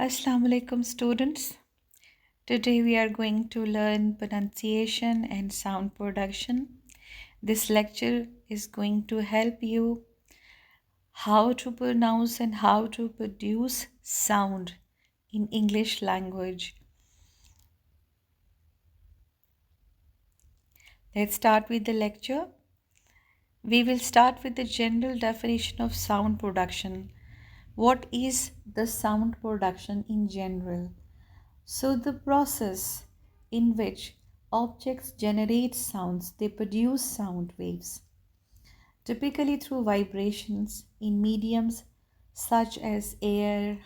Assalamu alaikum students. Today we are going to learn pronunciation and sound production. This lecture is going to help you how to pronounce and how to produce sound in English language. Let's start with the lecture. We will start with the general definition of sound production. What is the sound production in general? So, the process in which objects generate sounds, they produce sound waves, typically through vibrations in mediums such as air,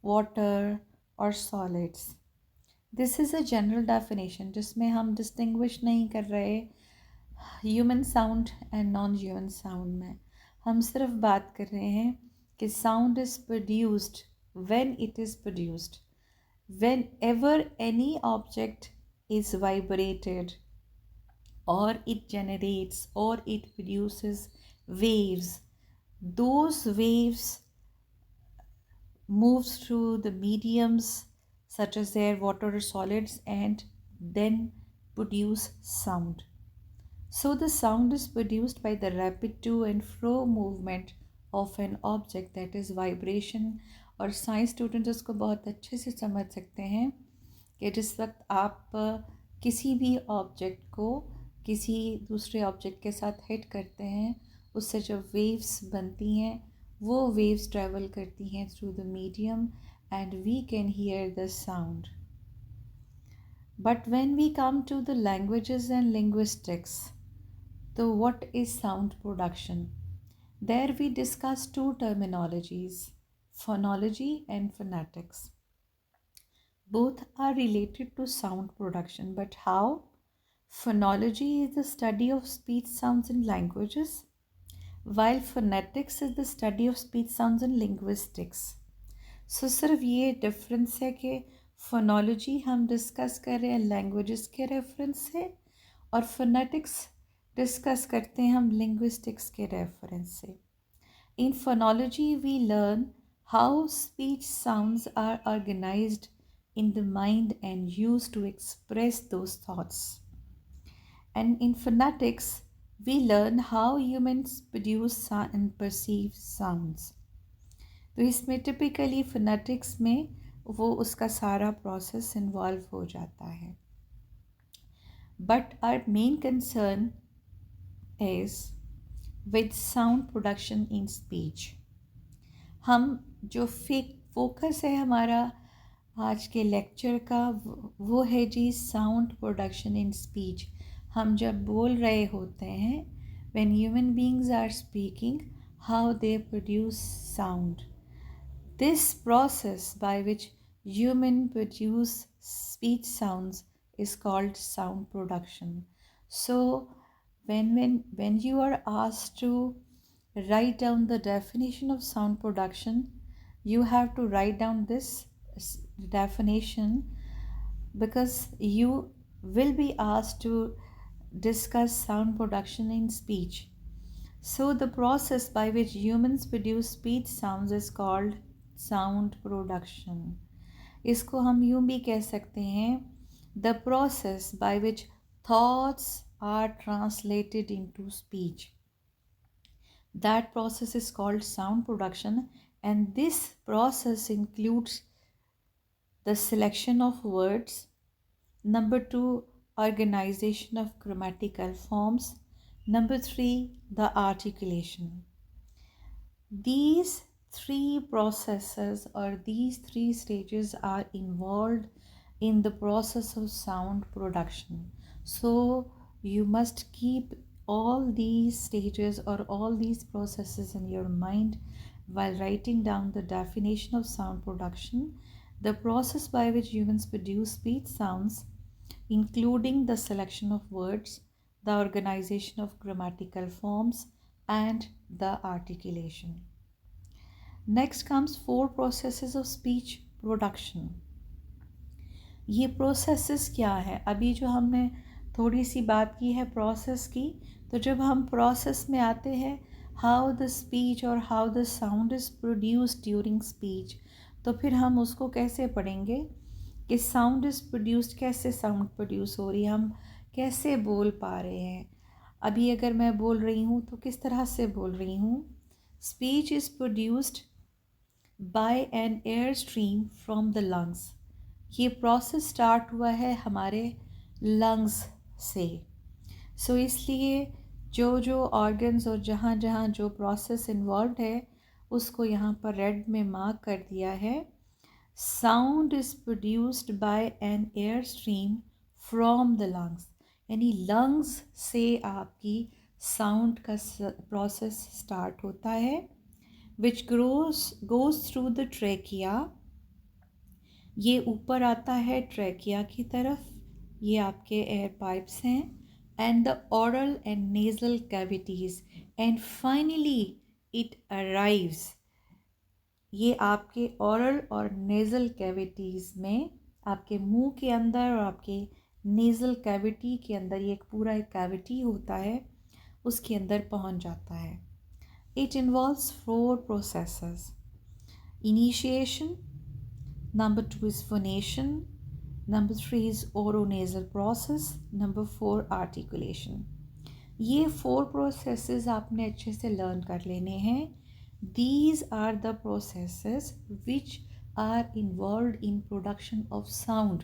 water, or solids. This is a general definition जिसमें हम distinguish नहीं कर रहे human sound and non human sound में हम सिर्फ बात कर रहे हैं कि sound is produced when it is produced whenever any object is vibrated or it generates or it produces waves, those waves moves through the mediums such as air, water, or solids and then produce sound. So the sound is produced by the rapid to and fro movement of an object, that is vibration. और science student इसको बहुत अच्छे से समझ सकते हैं कि जिस वक्त आप किसी भी ऑब्जेक्ट को किसी दूसरे ऑब्जेक्ट के साथ हिट करते हैं उससे जो वेव्स बनती हैं वो वेव्स ट्रैवल करती हैं through the medium and we can hear the sound. But when we come to the languages and linguistics, so what is sound production? There we discuss two terminologies, phonology and phonetics. Both are related to sound production, but how? Phonology is the study of speech sounds in languages, while phonetics is the study of speech sounds in linguistics. So सिर्फ ये difference है कि phonology हम discuss कर रहे हैं languages के reference से और फोनेटिक्स डिस्कस करते हैं हम लिंग्विस्टिक्स के रेफरेंस से. In phonology, we learn how speech sounds are organized in the mind and used to express those thoughts. And in phonetics, we learn how humans produce and perceive sounds. तो इसमें typically phonetics में वो उसका सारा process involve हो जाता है. But our main concern is with sound production in speech. हम जो फोकस है हमारा आज के लेक्चर का वो है जी साउंड प्रोडक्शन इन स्पीच. हम जब बोल रहे होते हैं when human beings are speaking how they produce sound. This process by which human produce speech sounds is called sound production. So when you are asked to write down the definition of sound production, you have to write down this definition because you will be asked to discuss sound production in speech. So the process by which humans produce speech sounds is called sound production. इसको हम यूँ भी कह सकते हैं the process by which thoughts are translated into speech. That process is called sound production and this process includes the selection of words. Number 2, organization of grammatical forms. Number 3, the articulation. These three processes or these three stages are involved in the process of sound production. So you must keep all these stages or all these processes in your mind while writing down the definition of sound production. The process by which humans produce speech sounds, including the selection of words, the organization of grammatical forms, and the articulation. Next comes 4 processes of speech production. ये processes क्या है? अभी जो हमने थोड़ी सी बात की है process की, तो जब हम process में आते हैं हाउ द स्पीच और how the sound is produced during speech. तो फिर हम उसको कैसे पढ़ेंगे कि साउंड इज़ प्रोड्यूस्ड, कैसे साउंड प्रोड्यूस हो रही है, हम कैसे बोल पा रहे हैं। अभी अगर मैं बोल रही हूँ तो किस तरह से बोल रही हूँ। Speech is produced by an air stream from the lungs. ये प्रोसेस स्टार्ट हुआ है हमारे लंग्स से। इसलिए जो जो ऑर्गन्स और जहाँ जहाँ जो प्रोसेस इन्वॉल्व है उसको यहाँ पर रेड में मार्क कर दिया है। Sound is produced by an air stream from the lungs, यानी लंग्स से आपकी साउंड का प्रोसेस स्टार्ट होता है, which goes through the trachea. ये ऊपर आता है ट्रेकिया की तरफ, ये आपके एयर पाइप्स हैं, and the oral and nasal cavities, and finally it arrives. ये आपके ओरल और नेज़ल कैविटीज़ में, आपके मुंह के अंदर और आपके नेज़ल कैविटी के अंदर, ये एक पूरा एक कैविटी होता है, उसके अंदर पहुंच जाता है। It involves 4 processes. Initiation, number 2 is phonation, number 3 is oronasal process, number 4 articulation। ये 4 processes आपने अच्छे से लर्न कर लेने हैं। These are the processes which are involved in production of sound।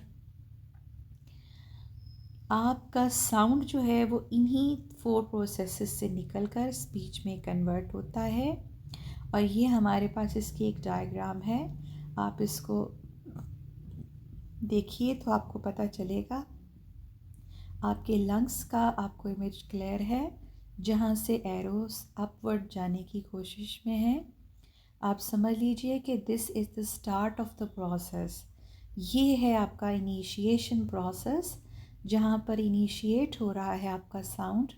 आपका साउंड जो है वो इन्हीं 4 प्रोसेसेस से निकल कर स्पीच में कन्वर्ट होता है। और ये हमारे पास इसकी एक डायग्राम है, आप इसको देखिए तो आपको पता चलेगा। आपके लंग्स का आपको इमेज क्लियर है, जहाँ से एरोस अपवर्ड जाने की कोशिश में है। आप समझ लीजिए कि this is the start of the process. ये है आपका इनिशिएशन प्रोसेस, जहाँ पर इनिशिएट हो रहा है आपका साउंड।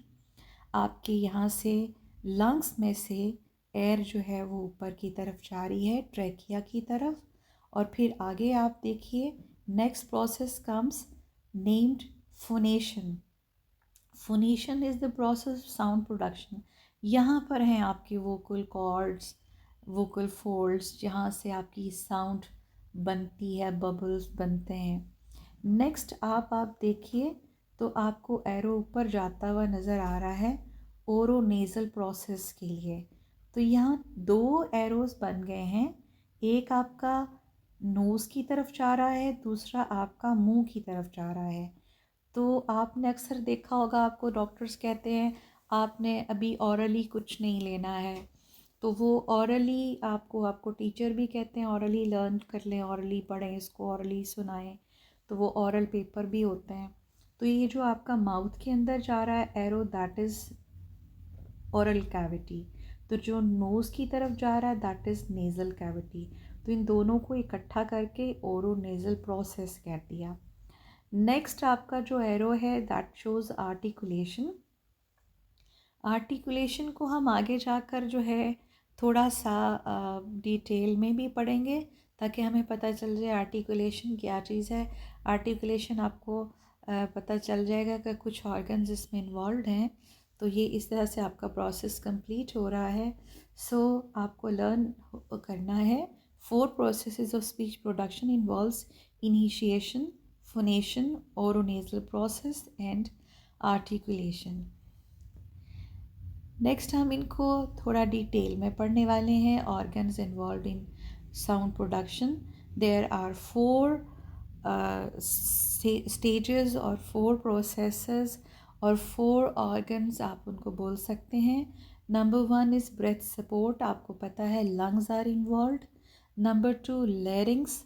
आपके यहाँ से लंग्स में से एयर जो है वो ऊपर की तरफ जा रही है ट्रैकिया की तरफ, और फिर आगे आप देखिए next process comes named phonation. Phonation is the process of sound production. यहाँ पर हैं आपके वोकल कॉर्ड्स, वोकल फोल्ड्स, जहाँ से आपकी साउंड बनती है, बबल्स बनते हैं। नेक्स्ट आप देखिए तो आपको एरो ऊपर जाता हुआ नज़र आ रहा है ओरोनेज़ल प्रोसेस के लिए। तो यहाँ 2 एरोस बन गए हैं, एक आपका नोज़ की तरफ जा रहा है, दूसरा आपका मुंह की तरफ जा रहा है। तो आपने अक्सर देखा होगा, आपको डॉक्टर्स कहते हैं आपने अभी ऑरली कुछ नहीं लेना है, तो वो ऑरली आपको टीचर भी कहते हैं ऑरली लर्न कर लें, ऑरली पढ़ें, इसको ऑरली सुनाएं, तो वो ऑरल पेपर भी होते हैं। तो ये जो आपका माउथ के अंदर जा रहा है arrow, that is oral cavity. तो जो नोज़ की तरफ जा रहा है दैट इज़ नेज़ल कैविटी। तो इन दोनों को इकट्ठा करके ओरोनेज़ल प्रोसेस कह दिया। नेक्स्ट आपका जो एरो है दैट शोज़ आर्टिकुलेशन। आर्टिकुलेशन को हम आगे जाकर जो है थोड़ा सा डिटेल में भी पढ़ेंगे, ताकि हमें पता चल जाए आर्टिकुलेशन क्या चीज़ है। आर्टिकुलेशन आपको पता चल जाएगा कि कुछ ऑर्गन्स इसमें इन्वॉल्व हैं। तो ये इस तरह से आपका प्रोसेस कंप्लीट हो रहा है। आपको लर्न करना है 4 processes of speech production involves initiation, phonation, oronasal process and articulation. Next हम इनको थोड़ा डिटेल में पढ़ने वाले हैं। Organs involve in sound production, there are 4 stages और 4 प्रोसेसेस और 4 ऑर्गन्स आप उनको बोल सकते हैं। नंबर 1 इज़ ब्रेथ सपोर्ट, आपको पता है lungs are involve. Number 2 larynx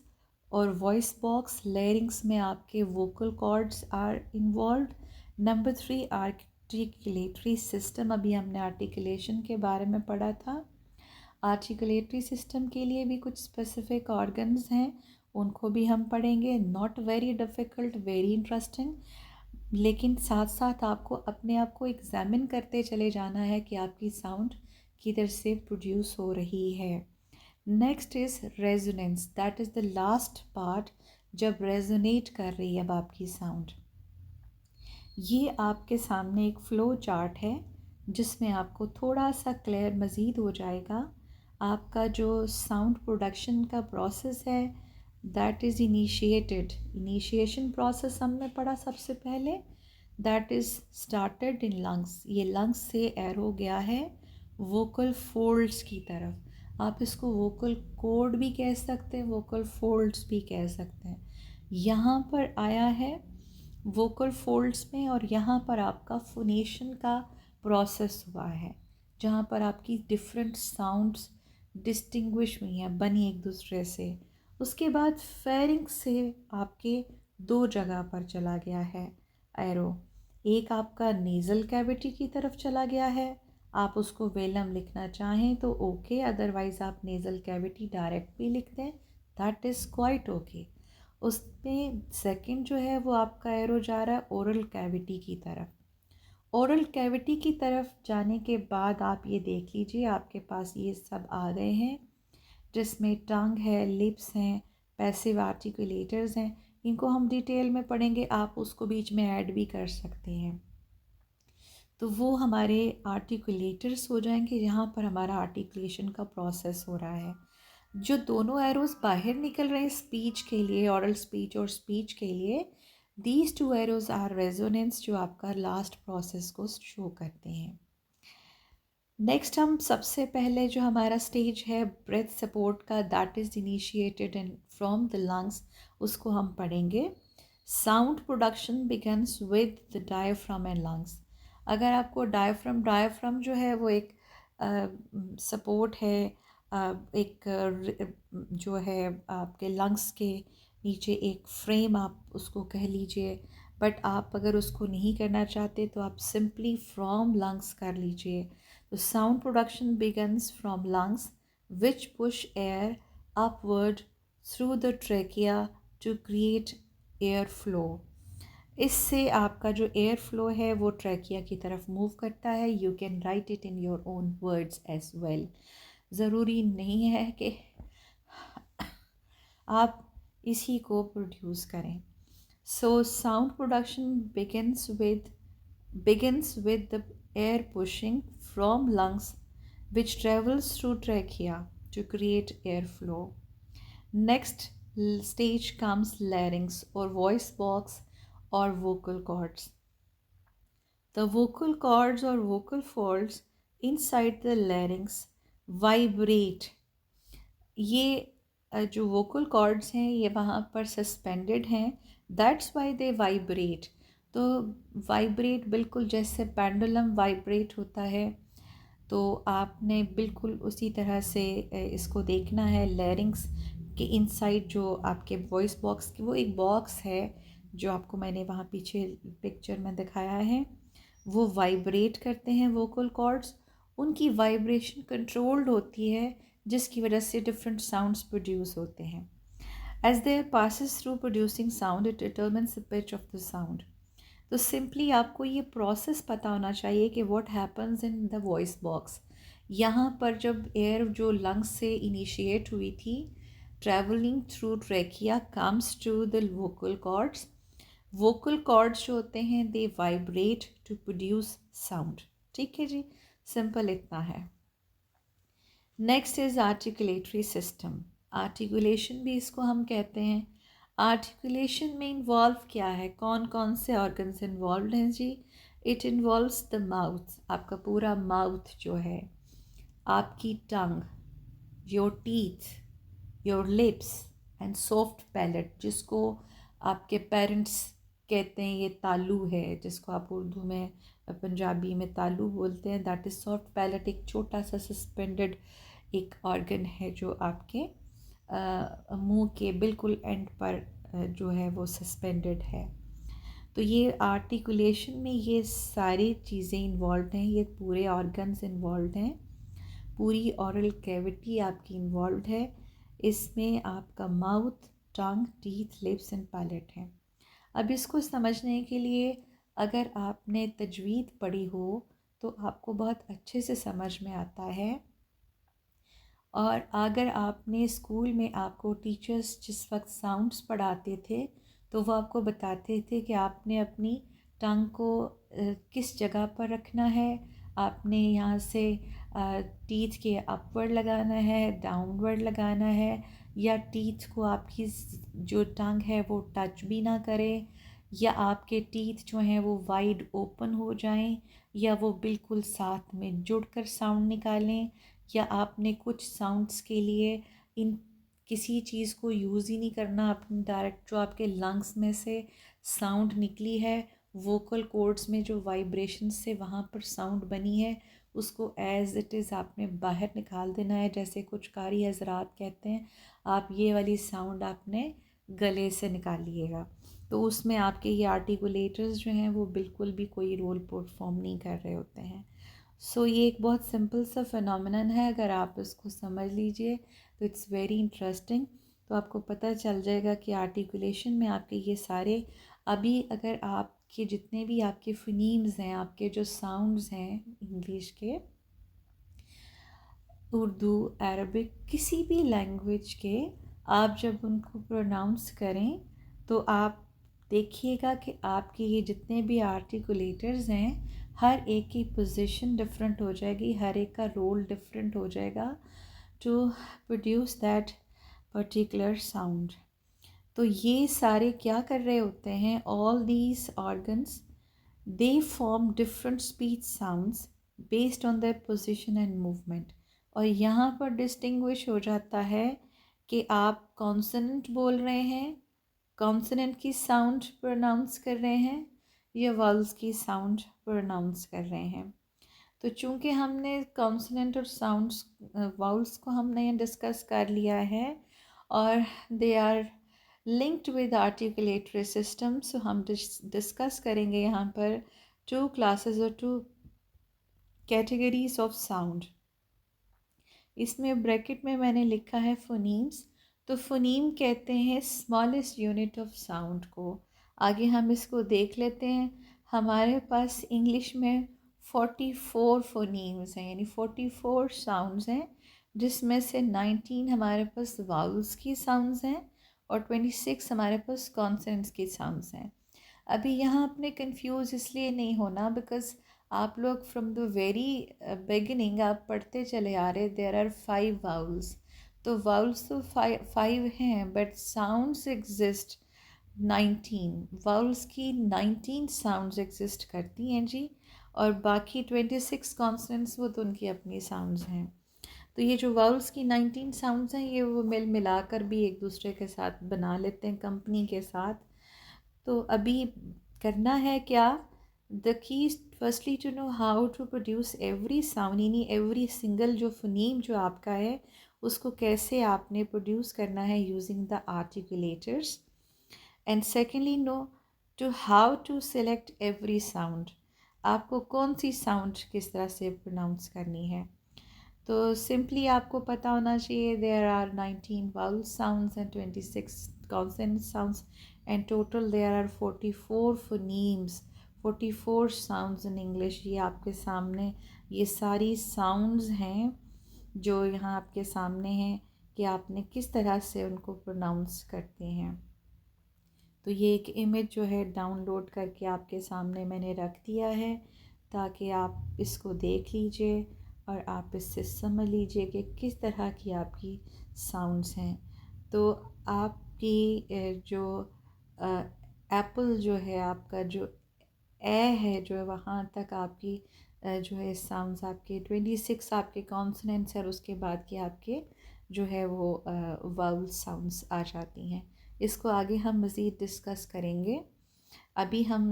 और वॉइस बॉक्स, लैरिंग्स में आपके vocal cords are involve. Number 3 articulatory system, अभी हमने आर्टिकुलेशन के बारे में पढ़ा था। आर्टिकुलेटरी सिस्टम के लिए भी कुछ स्पेसिफिक ऑर्गन्स हैं, उनको भी हम पढ़ेंगे। Not very difficult, very interesting, लेकिन साथ साथ आपको अपने आप को एग्जामिन करते चले जाना है कि आपकी साउंड किधर से प्रोड्यूस हो रही है। Next is resonance, that is the last part, जब रेजोनेट कर रही है अब आपकी साउंड। ये आपके सामने एक फ़्लो चार्ट है जिसमें आपको थोड़ा सा क्लियर मज़ीद हो जाएगा। आपका जो साउंड प्रोडक्शन का प्रोसेस है that is initiated. Initiation process हमने पढ़ा सबसे पहले, that is started in lungs. ये लंग्स से एरो गया है वोकल फोल्ड्स की तरफ। आप इसको वोकल कॉर्ड भी कह सकते हैं, वोकल फोल्ड्स भी कह सकते हैं। यहाँ पर आया है वोकल फोल्ड्स में, और यहाँ पर आपका फोनेशन का प्रोसेस हुआ है, जहाँ पर आपकी डिफरेंट साउंड्स डिस्टिंग्विश हुई हैं, बनी एक दूसरे से। उसके बाद फेरिंक्स से आपके दो जगह पर चला गया है एरो। एक आपका नेज़ल कैविटी की तरफ चला गया है, आप उसको वेलम लिखना चाहें तो ओके, अदरवाइज़ आप नेज़ल कैविटी डायरेक्ट भी लिख दें, दैट इज़ क्वाइट ओके। उसमें सेकंड जो है वो आपका एरो जा रहा है ओरल कैविटी की तरफ। ओरल कैविटी की तरफ जाने के बाद आप ये देख लीजिए आपके पास ये सब आ गए हैं, जिसमें टंग है, लिप्स हैं, पैसिव आर्टिकुलेटर्स हैं। इनको हम डिटेल में पढ़ेंगे, आप उसको बीच में ऐड भी कर सकते हैं। तो वो हमारे आर्टिकुलेटर्स हो जाएंगे, जहाँ पर हमारा आर्टिकुलेशन का प्रोसेस हो रहा है। जो दोनों एरोज़ बाहर निकल रहे हैं स्पीच के लिए, ऑरल स्पीच और स्पीच के लिए, these two arrows R resonance, जो आपका लास्ट प्रोसेस को शो करते हैं। नेक्स्ट हम सबसे पहले जो हमारा स्टेज है ब्रेथ सपोर्ट का, that is initiated in from the lungs, उसको हम पढ़ेंगे। Sound production begins with the diaphragm and lungs. अगर आपको डायफ्राम जो है वो एक सपोर्ट है, एक जो है आपके लंग्स के नीचे एक फ्रेम, आप उसको कह लीजिए। बट आप अगर उसको नहीं करना चाहते तो आप सिंपली फ्रॉम लंग्स कर लीजिए। The sound production begins from lungs, which push air upward through the trachea to create air flow. इससे आपका जो एयर फ्लो है वो ट्रैकिया की तरफ मूव करता है। You can write it in your own words as well. ज़रूरी नहीं है कि आप इसी को प्रोड्यूस करें। So sound production begins with the air pushing from lungs, which travels through trachea to create airflow. Next stage comes larynx or voice box or vocal cords. The vocal cords or vocal folds inside the larynx vibrate. ये जो vocal cords हैं ये वहाँ पर suspended हैं, that's why they vibrate. तो vibrate बिल्कुल जैसे पेंडुलम वाइब्रेट होता है, तो आपने बिल्कुल उसी तरह से इसको देखना है। लैरिंग्स के इनसाइड जो आपके वॉइस बॉक्स की वो एक बॉक्स है, जो आपको मैंने वहाँ पीछे पिक्चर में दिखाया है, वो वाइब्रेट करते हैं वोकल कॉर्ड्स। उनकी वाइब्रेशन कंट्रोल्ड होती है, जिसकी वजह से डिफरेंट साउंड्स प्रोड्यूस होते हैं। As there passes through producing sound it determines the pitch of the sound. तो सिंपली आपको ये प्रोसेस पता होना चाहिए कि what happens in the voice box. यहाँ पर जब एयर जो लंग्स से इनिशिएट हुई थी, travelling through trachea comes to the vocal cords. Vocal cords जो होते हैं they vibrate to produce sound. ठीक है जी, सिंपल इतना है। Next is articulatory system. Articulation भी इसको हम कहते हैं। आर्टिकुलेशन में इन्वॉल्व क्या है, कौन कौन से ऑर्गन्स इन्वॉल्व हैं जी? इट इन्वॉल्व्स द माउथ, आपका पूरा माउथ जो है, आपकी tongue, your teeth, your lips and soft palate, जिसको आपके पेरेंट्स कहते हैं ये तालू है, जिसको आप उर्दू में पंजाबी में तालू बोलते हैं, दैट इज़ सॉफ्ट पैलेट। एक छोटा सा सस्पेंडेड एक ऑर्गन है जो आपके मुंह के बिल्कुल एंड पर जो है वो सस्पेंडेड है। तो ये आर्टिकुलेशन में ये सारी चीज़ें इन्वॉल्व हैं, ये पूरे ऑर्गन्स इन्वॉल्व हैं, पूरी ऑरल कैविटी आपकी इन्वॉल्व है। इसमें आपका mouth, tongue, teeth, lips and palate है। अब इसको समझने के लिए अगर आपने तजवीद पढ़ी हो तो आपको बहुत अच्छे से समझ में आता है। और अगर आपने स्कूल में आपको टीचर्स जिस वक्त साउंड्स पढ़ाते थे तो वो आपको बताते थे कि आपने अपनी टंग को किस जगह पर रखना है, आपने यहाँ से टीथ के अपवर्ड लगाना है, डाउनवर्ड लगाना है, या टीथ को आपकी जो टंग है वो टच भी ना करे, या आपके टीथ जो हैं वो वाइड ओपन हो जाएं, या वो बिल्कुल साथ में जुड़कर साउंड निकालें, या आपने कुछ साउंड्स के लिए इन किसी चीज़ को यूज़ ही नहीं करना, अपने डायरेक्ट जो आपके लंग्स में से साउंड निकली है, वोकल कॉर्ड्स में जो वाइब्रेशन से वहाँ पर साउंड बनी है, उसको एज़ इट इज़ आपने बाहर निकाल देना है। जैसे कुछ कारी हजरात कहते हैं, आप ये वाली साउंड आपने गले से निकालिएगा, तो उसमें आपके ये आर्टिकुलेटर्स जो हैं वो बिल्कुल भी कोई रोल परफॉर्म नहीं कर रहे होते हैं। सो ये एक बहुत सिंपल सा फिनोमिनन है, अगर आप इसको समझ लीजिए तो इट्स वेरी इंटरेस्टिंग। तो आपको पता चल जाएगा कि आर्टिकुलेशन में आपके ये सारे, अभी अगर आपके जितने भी आपके फिनीम्स हैं, आपके जो साउंड्स हैं इंग्लिश के, उर्दू, अरबिक, किसी भी लैंग्वेज के, आप जब उनको प्रोनाउंस करें तो आप देखिएगा कि आपके ये जितने भी आर्टिकुलेटर्स हैं, हर एक की पोजीशन डिफरेंट हो जाएगी, हर एक का रोल डिफरेंट हो जाएगा to produce that particular sound. तो ये सारे क्या कर रहे होते हैं, all these organs they form different speech sounds based on their position and movement. और यहाँ पर डिस्टिंग्विश हो जाता है कि आप कॉन्सोनेंट बोल रहे हैं, कॉन्सोनेंट की साउंड प्रोनाउंस कर रहे हैं, या वाउल्स की साउंड प्रोनाउंस कर रहे हैं। तो चूंकि हमने कॉन्सोनेंट और साउंड्स वाउल्स को हमने डिस्कस कर लिया है, और they are linked with articulatory system, so हम डिस्कस करेंगे यहाँ पर टू क्लासेस और टू कैटेगरीज ऑफ साउंड। इसमें ब्रैकेट में मैंने लिखा है फोनीम्स। तो फोनीम कहते हैं स्मॉलेस्ट यूनिट ऑफ साउंड को। आगे हम इसको देख लेते हैं। हमारे पास इंग्लिश में 44 फोनीम्स हैं, यानी 44 साउंड्स हैं, जिसमें से 19 हमारे पास वाउल्स की साउंड्स हैं और 26 हमारे पास कॉन्सोनेंट्स की साउंड्स हैं। अभी यहाँ अपने कंफ्यूज इसलिए नहीं होना, बिकॉज आप लोग फ्रॉम द वेरी बिगिनिंग आप पढ़ते चले आ रहे, देयर आर 5 वाउल्स। तो वाउल्स तो फाइव हैं, बट साउंड्स एग्जिस्ट 19। वाउल्स की 19 साउंड्स एग्जिस्ट करती हैं जी, और बाकी 26 कॉन्सोनेंट्स वो तो उनकी अपनी साउंड्स हैं। तो ये जो वाउल्स की 19 साउंड्स हैं, ये वो मिल मिलाकर भी एक दूसरे के साथ बना लेते हैं, कंपनी के साथ। तो अभी करना है क्या, the key firstly to know how to produce every sound, यानी एवरी सिंगल जो फनीम जो आपका है उसको कैसे आपने प्रोड्यूस करना है using the articulators. And secondly know to how to select every sound, आपको कौन सी साउंड किस तरह से प्रोनाउंस करनी है। तो सिंपली आपको पता होना चाहिए there are 19 vowel sounds and 26 consonant sounds, and total there are 44 phonemes, 44 sounds in English. ये आपके सामने ये सारी साउंड्स हैं जो यहाँ आपके सामने हैं कि आपने किस तरह से उनको प्रोनाउंस करते हैं। तो ये एक इमेज जो है डाउनलोड करके आपके सामने मैंने रख दिया है, ताकि आप इसको देख लीजिए और आप इससे समझ लीजिए कि किस तरह की आपकी साउंड्स हैं। तो आपकी जो एप्पल जो है, आपका जो ए है, जो है वहाँ तक आपकी जो है साउंड्स आपके 26 आपके कॉन्सोनेंट्स और उसके बाद के आपके जो है वो वाउल साउंड्स आ जाती हैं। इसको आगे हम मज़ीद डिस्कस करेंगे। अभी हम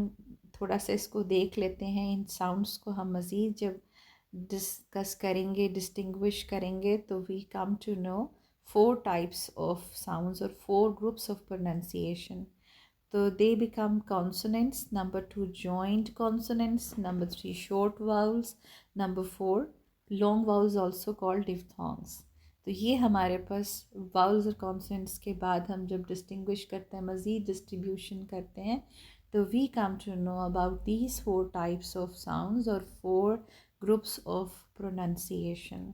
थोड़ा सा इसको देख लेते हैं, इन साउंड्स को हम मज़ीद जब डिस्कस करेंगे, डिस्टिंग्विश करेंगे, तो we come to know 4 types of sounds और 4 groups of pronunciation. So they become consonants. Number 2, joined consonants. Number 3, short vowels. Number 4, long vowels also called diphthongs. तो ये हमारे पास vowels और consonants के बाद हम जब distinguish करते हैं, मज़ीद distribution करते हैं, तो we come to know about these 4 types of sounds और 4 groups of pronunciation.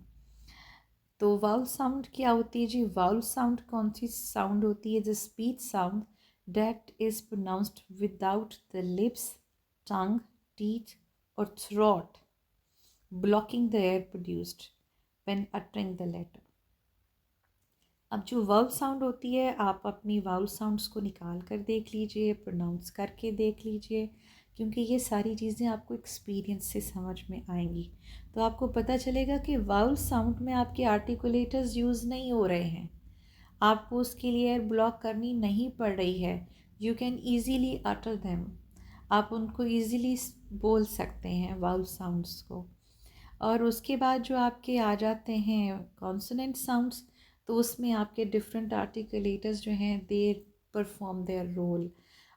तो वाउल साउंड क्या होती है जी। वाउल साउंड कौन सी साउंड होती है, the speech sound that is pronounced without the lips, tongue, teeth और throat. blocking the air produced when uttering the letter. अब जो वाउल साउंड होती है, आप अपनी वाउल साउंड्स को निकाल कर देख लीजिए, प्रोनाउंस करके देख लीजिए, क्योंकि ये सारी चीज़ें आपको एक्सपीरियंस से समझ में आएंगी। तो आपको पता चलेगा कि वाउल साउंड में आपके आर्टिकुलेटर्स यूज़ नहीं हो रहे हैं, आपको उसके लिए एयर ब्लॉक करनी नहीं पड़ रही है। You can easily utter them, आप उनको ईज़िली बोल सकते हैं वाउल साउंड्स को। और उसके बाद जो आपके आ जाते हैं कॉन्सोनेंट साउंड्स, तो उसमें आपके डिफरेंट आर्टिकुलेटर्स जो हैं दे परफॉर्म देयर रोल।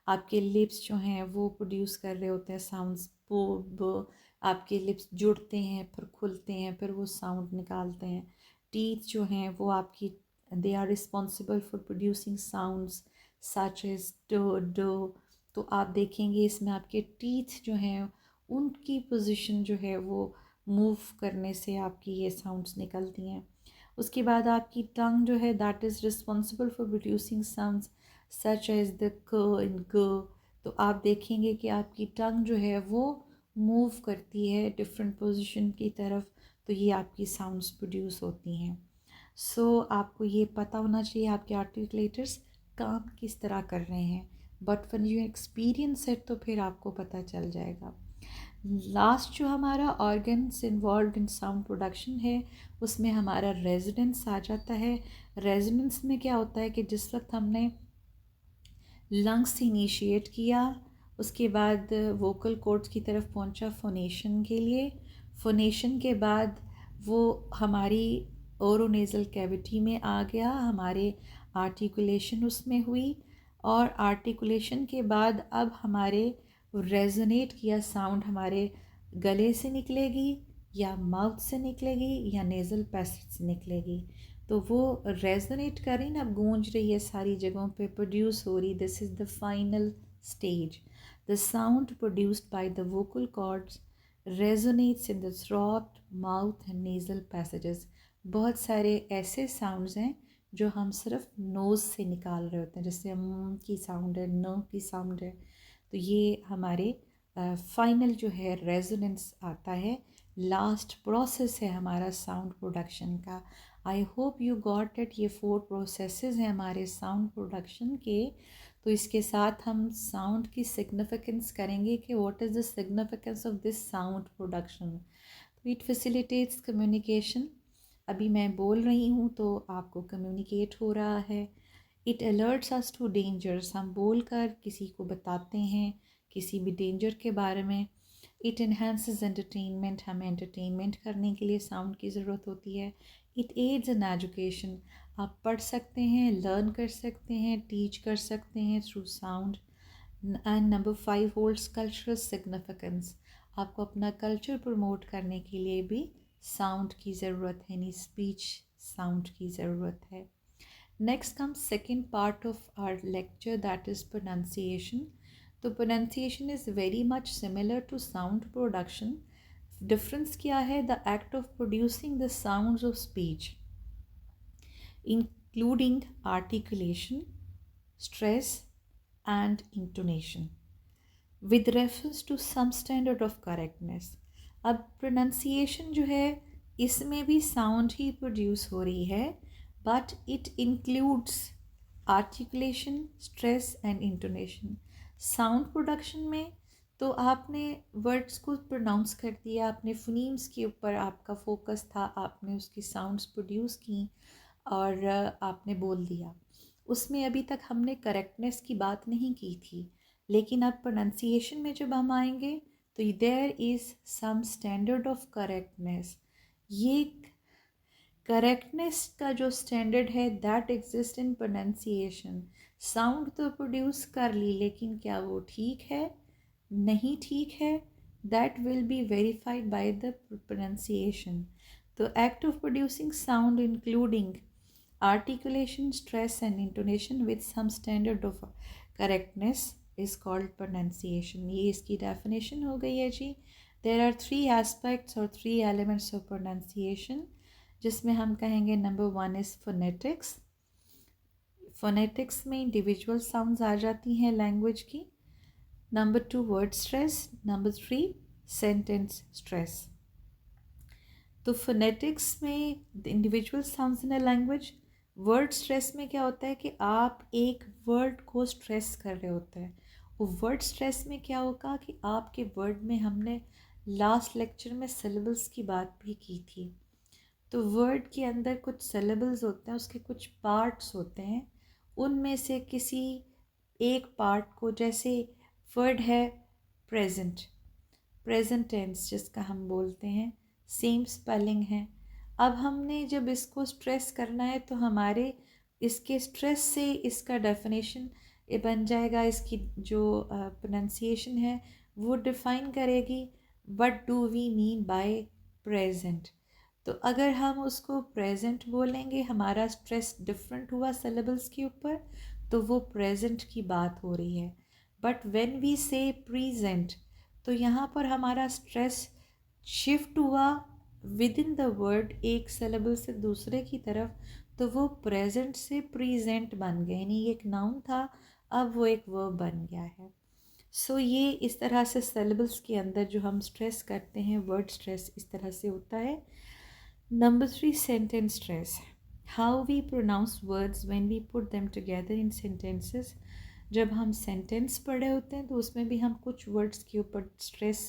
आपके लिप्स जो हैं वो प्रोड्यूस कर रहे होते हैं साउंड्स, पो ब, आपके लिप्स जुड़ते हैं फिर खुलते हैं फिर वो साउंड निकालते हैं। टीथ जो हैं वो आपकी they are responsible for producing sounds such as ड ड। तो आप देखेंगे इसमें आपके टीथ जो हैं उनकी पोजीशन जो है वो मूव करने से आपकी ये साउंड्स निकलती हैं। उसके बाद आपकी टंग जो है that is responsible for producing sounds such as the क इन ग। तो आप देखेंगे कि आपकी टंग जो है वो मूव करती है डिफरेंट पोजीशन की तरफ, तो ये आपकी साउंड्स प्रोड्यूस होती हैं। सो आपको ये पता होना चाहिए आपके आर्टिकुलेटर्स काम किस तरह कर रहे हैं, but one you experience it तो फिर आपको पता चल जाएगा। लास्ट जो हमारा organs involve in sound production है उसमें हमारा रेजोनेंस आ जाता है। रेजोनेंस में क्या होता है कि जिस वक्त हमने लंग्स से इनिशिएट किया, उसके बाद वोकल कॉर्ड्स की तरफ पहुंचा फोनेशन के लिए, फोनेशन के बाद वो हमारी ओरोनेज़ल कैविटी में आ गया, हमारे आर्टिकुलेशन उसमें हुई, और आर्टिकुलेशन के बाद अब हमारे रेजोनेट किया साउंड हमारे गले से निकलेगी या माउथ से निकलेगी या नेज़ल पैसेज से निकलेगी। तो वो रेजोनेट कर रही ना, गूंज रही है सारी जगहों पे, प्रोड्यूस हो रही। This is the final stage. The sound produced by the vocal chords resonates in the throat mouth and nasal passages. बहुत सारे ऐसे साउंड्स हैं जो हम सिर्फ नोज़ से निकाल रहे होते हैं, जैसे की साउंड है, न की साउंड है। तो ये हमारे फाइनल जो है रेजोनेंस आता है, लास्ट प्रोसेस है हमारा साउंड प्रोडक्शन का। आई होप यू गॉट इट। ये 4 प्रोसेसेस हैं हमारे साउंड प्रोडक्शन के। तो इसके साथ हम साउंड की सिग्निफिकेंस करेंगे कि what is the significance of this sound production. तो इट फैसिलिटेट्स कम्युनिकेशन। अभी मैं बोल रही हूँ तो आपको कम्युनिकेट हो रहा है। It alerts us to dangers, हम बोल कर किसी को बताते हैं किसी भी डेंजर के बारे में। इट इन्हांसेस एंटरटेनमेंट, हमें एंटरटेनमेंट करने के लिए साउंड की ज़रूरत होती है। इट एड्स इन एजुकेशन, आप पढ़ सकते हैं, लर्न कर सकते हैं, टीच कर सकते हैं through sound. And number 5 holds cultural significance, आपको अपना कल्चर प्रमोट करने के लिए भी साउंड की ज़रूरत है, यानी स्पीच साउंड की ज़रूरत है। Next comes second part of our lecture, that is pronunciation. तो pronunciation is very much similar to sound production. Difference क्या है? The act of producing the sounds of speech including articulation, stress and intonation with reference to some standard of correctness. अब pronunciation जो है इसमें भी sound ही produce हो रही है, but it includes articulation, stress and intonation. Sound production में तो आपने वर्ड्स को प्रोनाउंस कर दिया, आपने फोनीम्स के ऊपर आपका फोकस था, आपने उसकी साउंड्स प्रोड्यूस की और आपने बोल दिया। उसमें अभी तक हमने करेक्टनेस की बात नहीं की थी, लेकिन अब प्रोनाउंसिएशन में जब हम आएंगे तो there is some standard of correctness. ये करेक्टनेस का जो स्टैंडर्ड है that exist in pronunciation. Sound तो प्रोड्यूस कर ली, लेकिन क्या वो ठीक है, नहीं ठीक है, that will be verified by the pronunciation. तो act of producing sound including articulation, stress and intonation with some standard of correctness is called pronunciation। ये इसकी definition हो गई है जी। There are 3 aspects or 3 elements of pronunciation, जिसमें हम कहेंगे number 1 is phonetics। phonetics में इंडिविजुअल साउंड्स आ जाती हैं लैंग्वेज की। Number 2 word stress, number 3 sentence stress. तो फोनेटिक्स में individual sounds in a language, word stress में क्या होता है कि आप एक वर्ड को स्ट्रेस कर रहे होते हैं। वो वर्ड स्ट्रेस में क्या होगा कि आपके वर्ड में हमने लास्ट लेक्चर में सिलेबल्स की बात भी की थी। तो वर्ड के अंदर कुछ सिलेबल्स होते हैं, उसके कुछ पार्ट्स होते हैं। उनमें से किसी एक पार्ट को, जैसे वर्ड है प्रेजेंट, प्रेजेंट टेंस जिसका हम बोलते हैं, सेम स्पेलिंग है। अब हमने जब इसको स्ट्रेस करना है तो हमारे इसके स्ट्रेस से इसका डेफिनेशन ये बन जाएगा, इसकी जो प्रोनाउंसिएशन है वो डिफ़ाइन करेगी what do we mean by present. तो अगर हम उसको प्रेजेंट बोलेंगे, हमारा स्ट्रेस डिफरेंट हुआ सिलेबल्स के ऊपर, तो वो प्रेजेंट की बात हो रही है। बट व्हेन वी से प्रेजेंट, तो यहाँ पर हमारा स्ट्रेस शिफ्ट हुआ विद इन द वर्ड, एक सिलेबल से दूसरे की तरफ, तो वो प्रेजेंट से प्रेजेंट बन गए, यानी एक नाउन था अब वो एक वर्ब बन गया है। सो ये इस तरह से सिलेबल्स के अंदर जो हम स्ट्रेस करते हैं, वर्ड स्ट्रेस इस तरह से होता है। Number 3, sentence stress. How we pronounce words when we put them together in sentences. जब हम सेंटेंस पढ़े होते हैं तो उसमें भी हम कुछ वर्ड्स के ऊपर स्ट्रेस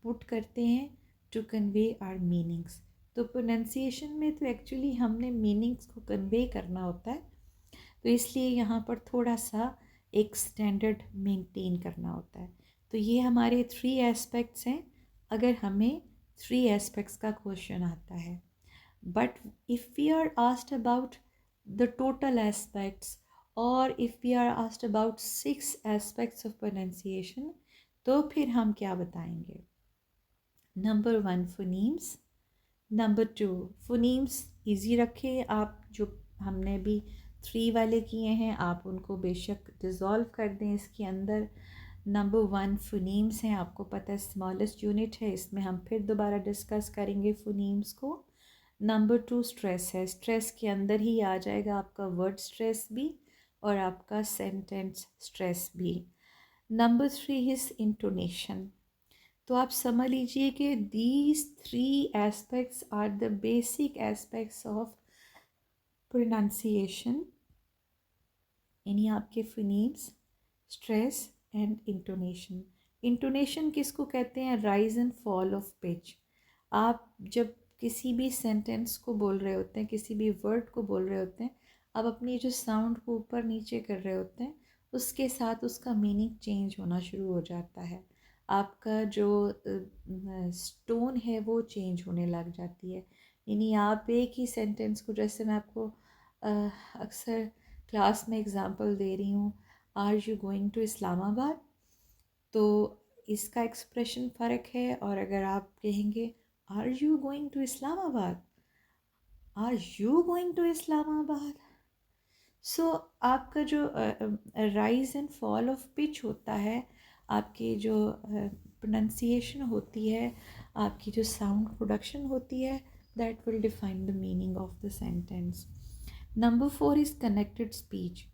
पुट करते हैं टू कन्वे आर मीनिंग्स। तो प्रोनाउंसिएशन में तो एक्चुअली हमने मीनिंग्स को कन्वे करना होता है, तो इसलिए यहाँ पर थोड़ा सा एक स्टैंडर्ड मेंटेन करना होता है। तो ये हमारे 3 एस्पेक्ट्स हैं अगर हमें 3 एस्पेक्ट्स का क्वेश्चन आता है। But if we are asked about the total aspects, or if we are asked about 6 aspects of pronunciation, तो फिर हम क्या बताएंगे? Number 1, phonemes. Number 2, phonemes easy रखें आप, जो हमने भी 3 वाले किए हैं आप उनको बेशक डिज़ोल्व कर दें इसके अंदर। नंबर 1 फोनीम्स हैं, आपको पता है स्मॉलेस्ट यूनिट है, इसमें हम फिर दोबारा डिस्कस करेंगे फोनीम्स को। नंबर 2 स्ट्रेस है, स्ट्रेस के अंदर ही आ जाएगा आपका वर्ड स्ट्रेस भी और आपका सेंटेंस स्ट्रेस भी। Number 3 is intonation. तो आप समझ लीजिए कि these 3 aspects are the basic aspects of pronunciation, यानी आपके phonemes, stress and intonation. Intonation किसको कहते हैं? Rise and fall of pitch. आप जब किसी भी सेंटेंस को बोल रहे होते हैं, किसी भी वर्ड को बोल रहे होते हैं, आप अपनी जो साउंड को ऊपर नीचे कर रहे होते हैं, उसके साथ उसका मीनिंग चेंज होना शुरू हो जाता है। आपका जो टोन है वो चेंज होने लग जाती है। यानी आप एक ही सेंटेंस को, जैसे मैं आपको अक्सर क्लास में एग्ज़ाम्पल दे रही हूँ, are you going to Islamabad, तो इसका एक्सप्रेशन फ़र्क है। और अगर आप कहेंगे are you going to Islamabad, are you going to Islamabad, so आपका जो rise and fall of pitch होता है, आपकी जो प्रोनाउंसिएशन होती है, आपकी जो साउंड प्रोडक्शन होती है, that will define the meaning of the sentence. Number 4 is connected speech.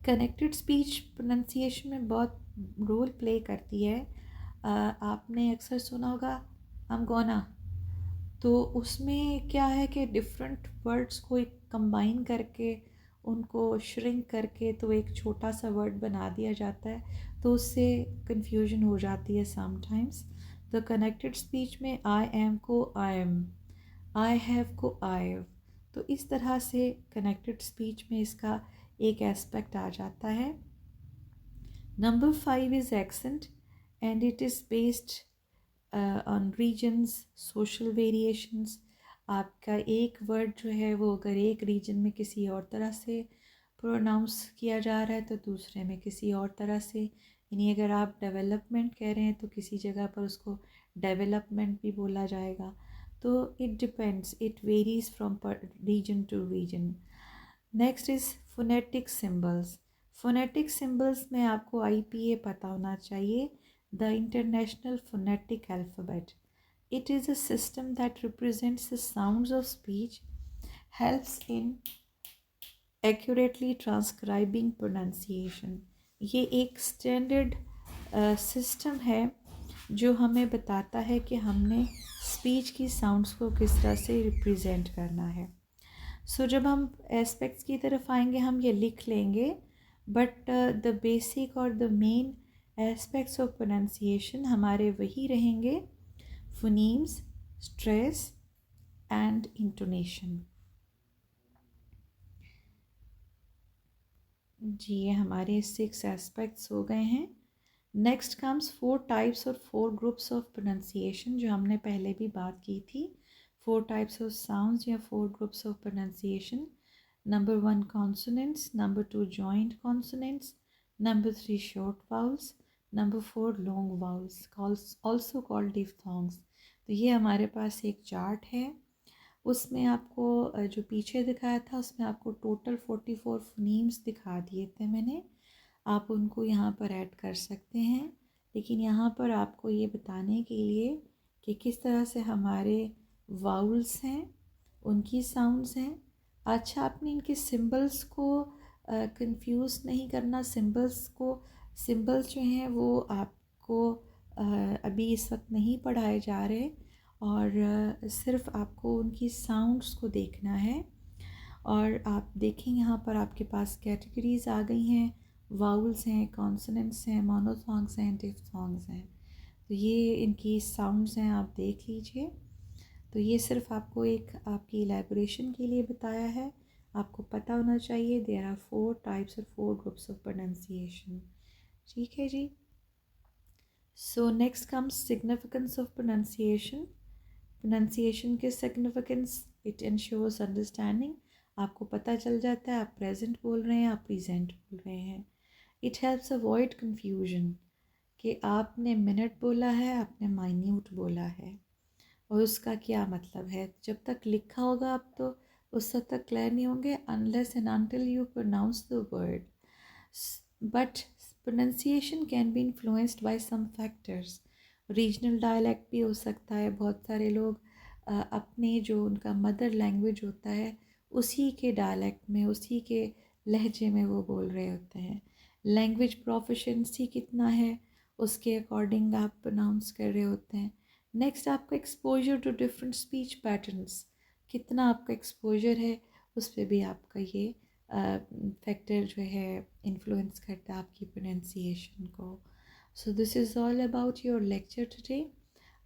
Connected speech pronunciation में बहुत रोल प्ले करती है। आपने अक्सर सुना होगा हम गोना, तो उसमें क्या है कि डिफरेंट वर्ड्स को एक कंबाइन करके उनको श्रिंक करके तो एक छोटा सा वर्ड बना दिया जाता है, तो उससे कंफ्यूजन हो जाती है समटाइम्स। तो कनेक्टेड स्पीच में आई एम को आई एम, आई हैव को आई हैव, तो इस तरह से कनेक्टेड स्पीच में इसका एक एस्पेक्ट आ जाता है। Number 5 is accent and it is based on regions, social variations. आपका एक वर्ड जो है वो अगर एक रीजन में किसी और तरह से प्रोनाउंस किया जा रहा है तो दूसरे में किसी और तरह से, यानी अगर आप डेवलपमेंट कह रहे हैं तो किसी जगह पर उसको डेवलपमेंट भी बोला जाएगा। तो it depends, it varies from region to region. Next is phonetic symbols. Phonetic symbols में आपको IPA पता होना चाहिए, the International Phonetic Alphabet. It is a system that represents the sounds of speech, helps in accurately transcribing pronunciation. ये एक standard system है जो हमें बताता है कि हमने स्पीच की साउंड्स को किस तरह से रिप्रेजेंट करना है। सो जब हम एस्पेक्ट्स की तरफ आएंगे हम ये लिख लेंगे, बट द बेसिक और the main aspects of pronunciation हमारे वही रहेंगे: फोनीम्स, स्ट्रेस एंड इंटोनेशन। जी, ये हमारे 6 एस्पेक्ट्स हो गए हैं। नेक्स्ट कम्स 4 टाइप्स और 4 ग्रुप्स ऑफ प्रोनाउंसिएशन, जो हमने पहले भी बात की थी। 4 टाइप्स ऑफ साउंड्स या 4 groups of pronunciation. Number 1 consonants, number 2 joint consonants, number 3 short vowels, number 4 long vowels also called diphthongs. तो ये हमारे पास एक चार्ट है, उसमें आपको जो पीछे दिखाया था उसमें आपको टोटल 44 फोनीम्स दिखा दिए थे मैंने। आप उनको यहाँ पर ऐड कर सकते हैं, लेकिन यहाँ पर आपको ये बताने के लिए कि किस तरह से हमारे वाउल्स हैं, उनकी साउंड्स हैं। अच्छा, आपने इनके सिंबल्स को कंफ्यूज नहीं करना। सिंबल्स जो हैं वो आपको अभी इस वक्त नहीं पढ़ाए जा रहे, और सिर्फ आपको उनकी साउंड्स को देखना है। और आप देखें यहाँ पर आपके पास कैटेगरीज आ गई हैं, वाउल्स हैं, कॉन्सोनेंट्स हैं, मोनोथॉन्ग्स हैं, डिफ्थोंग्स हैं। तो ये इनकी साउंड्स हैं, आप देख लीजिए। तो ये सिर्फ आपको एक आपकी इलेबोरेशन के लिए बताया है, आपको पता होना चाहिए देयर आर 4 टाइप्स और 4 ग्रुप्स ऑफ प्रोनाउंसिएशन। ठीक है जी। So next comes significance of pronunciation. Pronunciation के सिग्निफिकेंस: इट इंश्योर्स अंडरस्टैंडिंग। आपको पता चल जाता है आप प्रेजेंट बोल रहे हैं, आप प्रेजेंट बोल रहे हैं। इट हेल्प्स अवॉइड कन्फ्यूजन, कि आपने मिनट बोला है, आपने माइन्यूट बोला है, और उसका क्या मतलब है। जब तक लिखा होगा आप तो उस वक्त तक क्लियर नहीं होंगे, unless and until you pronounce the word. But pronunciation can be influenced by some factors. Regional dialect भी हो सकता है। बहुत सारे लोग अपने जो उनका मदर लैंग्वेज होता है उसी के डायलैक्ट में, उसी के लहजे में वो बोल रहे होते हैं। लैंग्वेज प्रोफिशिएंसी कितना है उसके अकॉर्डिंग आप प्रोनाउंस कर रहे होते हैं। नेक्स्ट, आपका exposure to different speech patterns, कितना आपका एक्सपोजर है उस पर भी आपका ये फैक्टर जो है इन्फ्लुएंस करता है आपकी प्रोनाउंसिएशन को। So this is all about your lecture today.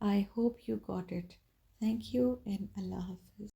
I hope you got it. Thank you and अल्लाह हाफिज़।